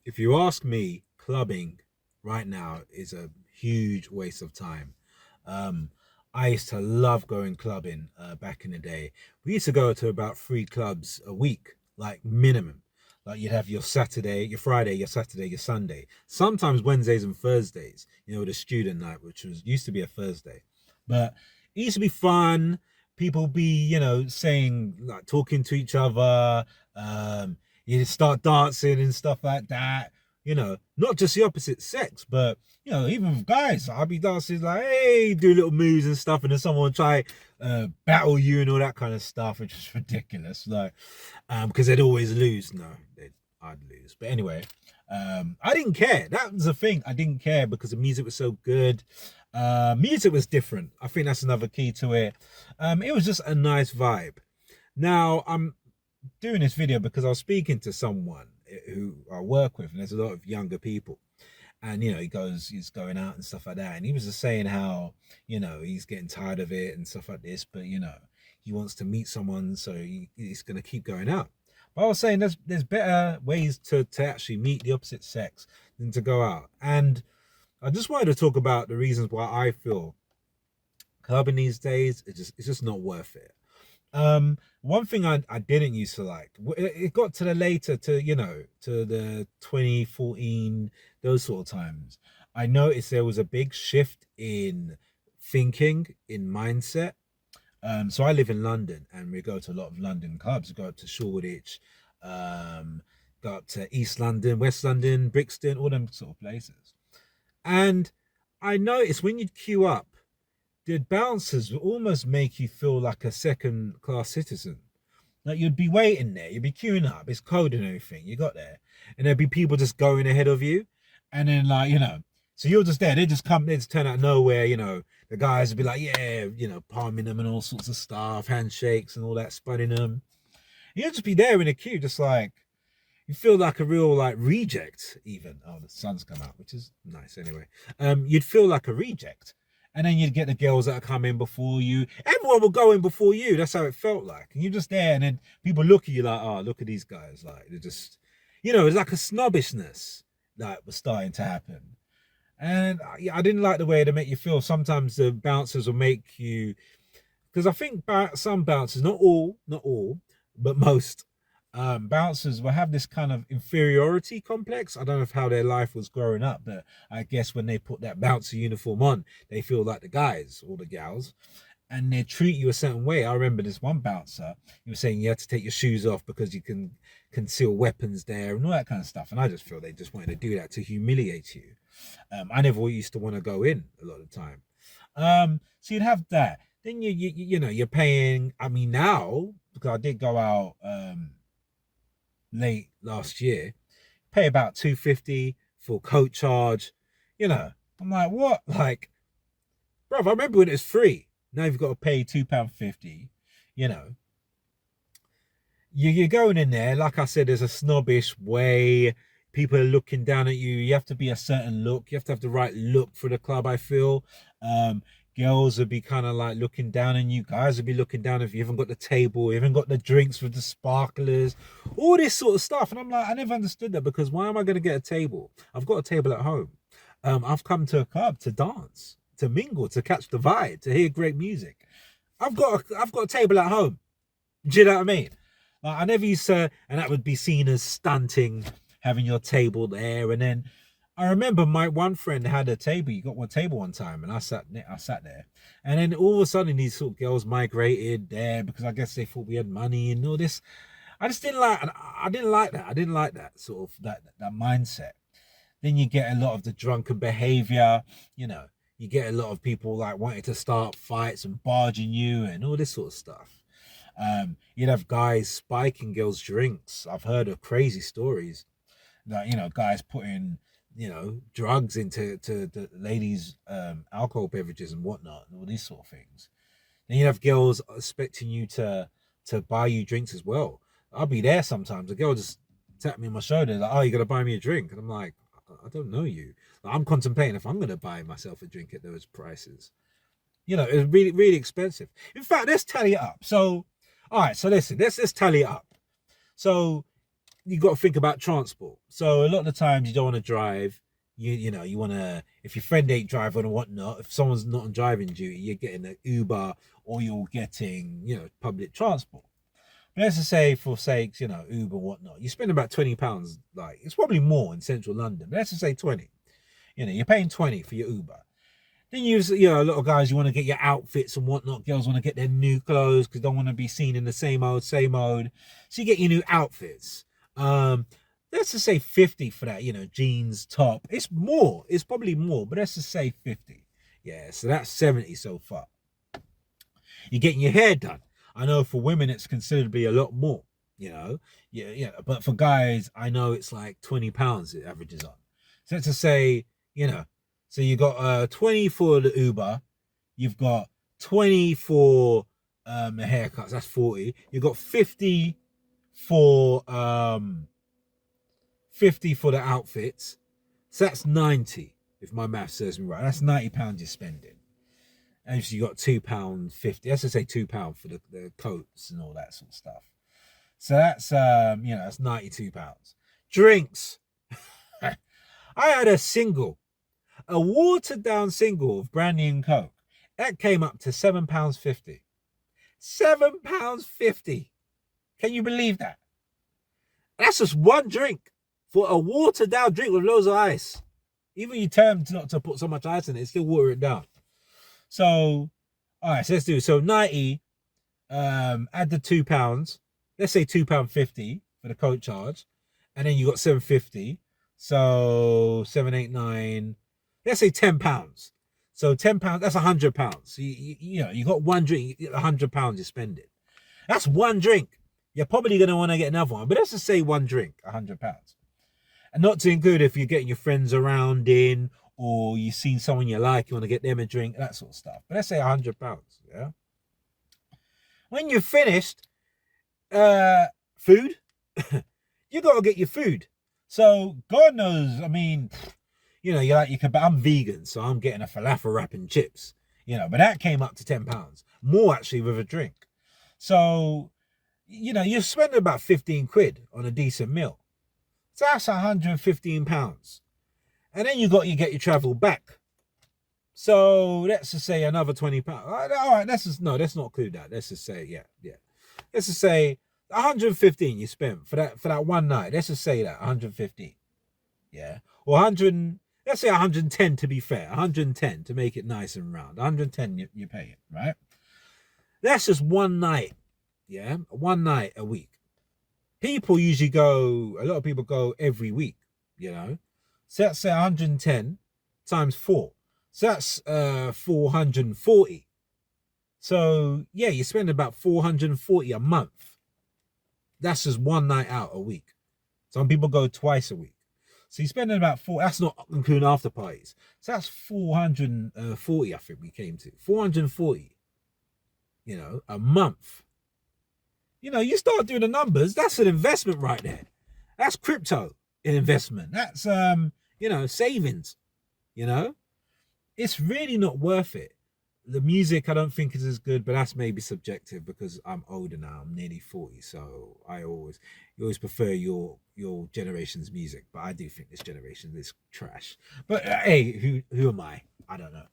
If you ask me, clubbing right now is a huge waste of time. Um, I used to love going clubbing back in the day. We used to go to about 3 clubs a week, like minimum. Like you'd have your Saturday, your Friday, your Saturday, your Sunday. Sometimes Wednesdays and Thursdays, the student night, which was used to be a Thursday. But it used to be fun. People be, saying like talking to each other. You start dancing and stuff like that. Not just the opposite sex, but even with guys, I'll be dancing like, hey, do little moves and stuff, and then someone try battle you and all that kind of stuff, which is ridiculous. Like, because they'd always lose. No, I'd lose. But anyway, I didn't care. That was the thing. I didn't care because the music was so good. Music was different. I think that's another key to it. It was just a nice vibe. Now I'm doing this video because I was speaking to someone who I work with, and there's a lot of younger people. And he's going out and stuff like that. And he was just saying how, he's getting tired of it and stuff like this, but he wants to meet someone, so he's gonna keep going out. But I was saying there's better ways to actually meet the opposite sex than to go out. And I just wanted to talk about the reasons why I feel clubbing these days it's just not worth it. One thing I didn't used to like, it got to the later to the 2014, those sort of times. I noticed there was a big shift in thinking, in mindset. So I live in London, and we go to a lot of London clubs. We go up to Shoreditch, um, go up to East London, West London, Brixton, all them sort of places. And I noticed when you'd queue up, the bouncers would almost make you feel like a second class citizen. Like you'd be waiting there, you'd be queuing up, it's cold and everything, you got there, and there'd be people just going ahead of you, and then so you're just there, they just turn out of nowhere, the guys would be like, yeah, palming them and all sorts of stuff, handshakes and all that, spuding them. You'd just be there in a queue, just like you feel like a real like reject, even. Oh, the sun's come out, which is nice anyway. You'd feel like a reject. And then you'd get the girls that are coming before you. Everyone will go in before you. That's how it felt like. And you're just there, and then people look at you like, oh, look at these guys. Like they're just, it's like a snobbishness that was starting to happen. And I didn't like the way they make you feel. Sometimes the bouncers will make you, because I think some bouncers, not all, but most bouncers will have this kind of inferiority complex. I don't know if how their life was growing up, but I guess when they put that bouncer uniform on, they feel like the guys or the gals, and they treat you a certain way. I remember this one bouncer, he was saying you had to take your shoes off because you can conceal weapons there and all that kind of stuff. And I just feel they just wanted to do that to humiliate you. I never used to want to go in a lot of the time. So you'd have that. Then you're paying. I mean, now because I did go out late last year, pay about 250 for coat charge. I'm like, what? Like, bro, I remember when it was free. Now you've got to pay £2.50. You know, you're going in there. Like I said, there's a snobbish way. People are looking down at you. You have to be a certain look. You have to have the right look for the club, I feel. Um, Girls would be kind of like looking down on you. Guys would be looking down if you haven't got the table, you haven't got the drinks with the sparklers, all this sort of stuff. And I'm like, I never understood that, because why am I going to get a table? I've got a table at home. I've come to a club to dance, to mingle, to catch the vibe, to hear great music. I've got a table at home. Do you know what I mean? Like, I never used to, and that would be seen as stunting, having your table there. And then I remember my one friend had a table. You got one table one time, and I sat there. And then all of a sudden, these sort of girls migrated there because I guess they thought we had money and all this. I just didn't like, I didn't like that. I didn't like that sort of that mindset. Then you get a lot of the drunken behavior. You get a lot of people like wanting to start fights and barging you and all this sort of stuff. You'd have guys spiking girls' drinks. I've heard of crazy stories that guys putting drugs into the ladies' alcohol beverages and whatnot, and all these sort of things. Then you have girls expecting you to buy you drinks as well. I'll be there sometimes. A girl just tap me on my shoulder like, "Oh, you gotta buy me a drink," and I'm like, "I don't know you." Like, I'm contemplating if I'm gonna buy myself a drink at those prices. It's really really expensive. In fact, let's tally it up. So, all right. So listen, let's tally it up. So you got to think about transport. So a lot of the times you don't want to drive. You want to, if your friend ain't driving or whatnot, if someone's not on driving duty, you're getting an Uber or you're getting, public transport. But let's just say, for sakes, Uber, whatnot, you spend about £20. Like, it's probably more in central London, but let's just say 20. You're paying 20 for your Uber. Then a lot of guys, you want to get your outfits and whatnot. Girls want to get their new clothes because they don't want to be seen in the same old, same old. So you get your new outfits. Let's just say 50 for that, jeans, top. It's more. It's probably more, but let's just say 50. Yeah, so that's 70 so far. You're getting your hair done. I know for women it's considered to be a lot more, Yeah, but for guys, I know it's like £20 it averages on. So let's just say, so you got 20 for the Uber, you've got 20 for the haircuts, that's 40. You've got 50 for 50 for the outfits. So that's 90, if my math serves me right. That's £90 you're spending. And so you got £2.50. Let's just say £2 for the coats and all that sort of stuff. So that's that's £92. Drinks. I had a watered down single of brandy and coke. That came up to £7.50. £7.50. Can you believe that? That's just one drink for a watered down drink with loads of ice. Even you tell them not to put so much ice in it, still water it down. So, all right, so let's do it. So 90, add the £2. Let's say £2.50 for the coat charge. And then you got £7.50. So 7, 8, 9. Let's say £10. So £10, that's £100. So you got one drink, £100 you're spending. That's one drink. You're probably gonna want to get another one, but let's just say one drink, £100. And not to include if you're getting your friends around in, or you've seen someone you like, you want to get them a drink, that sort of stuff. But let's say £100, yeah? When you're finished, food, you got to get your food. So God knows, I mean, you're like, I'm vegan, so I'm getting a falafel wrap and chips, but that came up to £10. More actually with a drink. So, you're spending about 15 quid on a decent meal. So that's £115. And then you get your travel back. So let's just say another £20. All right, let's not include that. Let's just say, yeah. Let's just say 115 you spent for that one night. Let's just say that 115. Yeah. Or 100, let's say 110 to be fair. 110 to make it nice and round. 110 you pay it, right? That's just one night. Yeah. One night a week. A lot of people go every week, So let's say 110 times 4. So that's 440. So yeah, you spend about 440 a month. That's just one night out a week. Some people go twice a week. So you're spending about that's not including after parties. So that's 440, I think we came to. 440, a month. You start doing the numbers, that's an investment right there. That's crypto investment. That's savings. It's really not worth it. The music I don't think is as good, but that's maybe subjective because I'm older now. I'm nearly 40, so you always prefer your generation's music, but I do think this generation is trash. But hey, who am I? I don't know.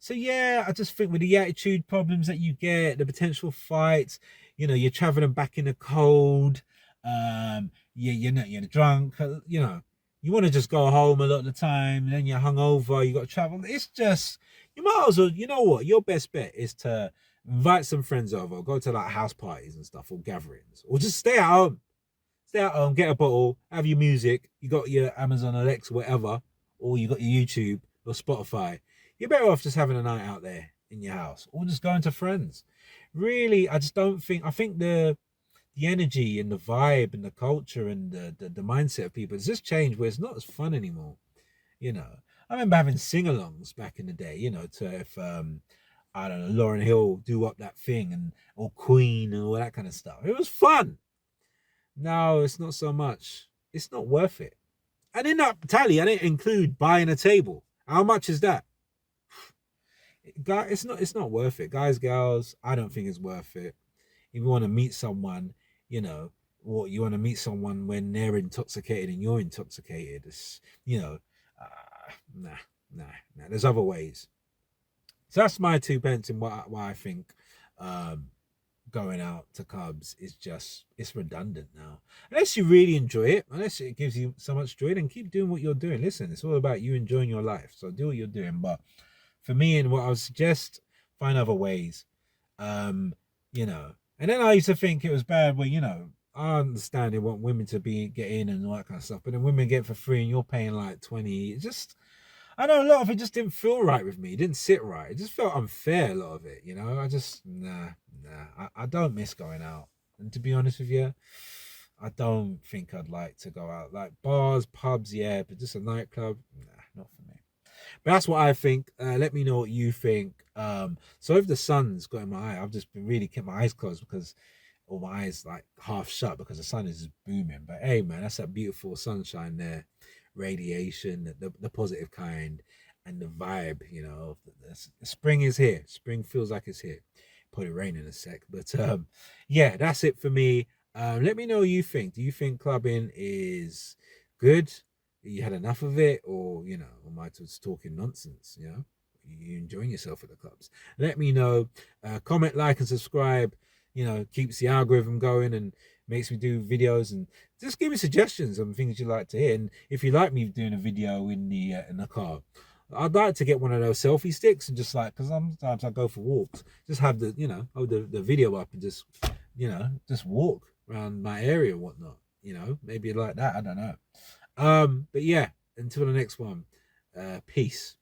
So yeah, I just think with the attitude problems that you get, the potential fights, you're traveling back in the cold, you're drunk, you want to just go home a lot of the time, and then you're hungover, you got to travel. It's just, you might as well, you know what, your best bet is to invite some friends over, go to like house parties and stuff, or gatherings, or just stay at home. Stay at home, get a bottle, have your music, you got your Amazon Alexa, whatever, or you got your YouTube or Spotify. You're better off just having a night out there in your house, or just going to friends. Really, I think the energy and the vibe and the culture and the mindset of people has just changed, where it's not as fun anymore. I remember having sing-alongs back in the day, to if I don't know, Lauryn Hill do up that thing, or Queen and all that kind of stuff. It was fun. No, it's not so much. It's not worth it. And in that tally, I didn't include buying a table. How much is that? Guys, it's not worth it. Guys, girls, I don't think it's worth it. If you want to meet someone, what you want to meet someone when they're intoxicated and you're intoxicated. It's, nah, nah, nah. There's other ways. So that's my 2 pence in why I think um, going out to clubs is just, it's redundant now. Unless you really enjoy it, unless it gives you so much joy, then keep doing what you're doing. Listen, it's all about you enjoying your life. So do what you're doing. But for me, and what I would suggest, find other ways. Um, you know. And then I used to think it was bad where, I understand they want women to get in and all that kind of stuff, but then women get for free and you're paying like 20. It just, I know a lot of it just didn't feel right with me. It didn't sit right. It just felt unfair, a lot of it, I just, nah. I don't miss going out. And to be honest with you, I don't think I'd like to go out. Like bars, pubs, yeah, but just a nightclub, nah, not for me. But that's what I think. Let me know what you think. So if the sun's got in my eye, I've just been really kept my eyes closed because, or my eyes like half shut because the sun is just booming. But hey, man, that's that beautiful sunshine there, radiation, the positive kind, and the vibe. The spring is here. Spring feels like it's here. Probably rain in a sec, but yeah, that's it for me. Let me know what you think. Do you think clubbing is good? You had enough of it, or am I just talking nonsense? You enjoying yourself at the clubs? Let me know. Comment, like, and subscribe. Keeps the algorithm going and makes me do videos, and just give me suggestions on things you'd like to hear. And if you like me doing a video in the car, I'd like to get one of those selfie sticks and just like, because sometimes I go for walks, just have hold the video up and just walk around my area and whatnot. Maybe like that. I don't know. But yeah, until the next one, peace.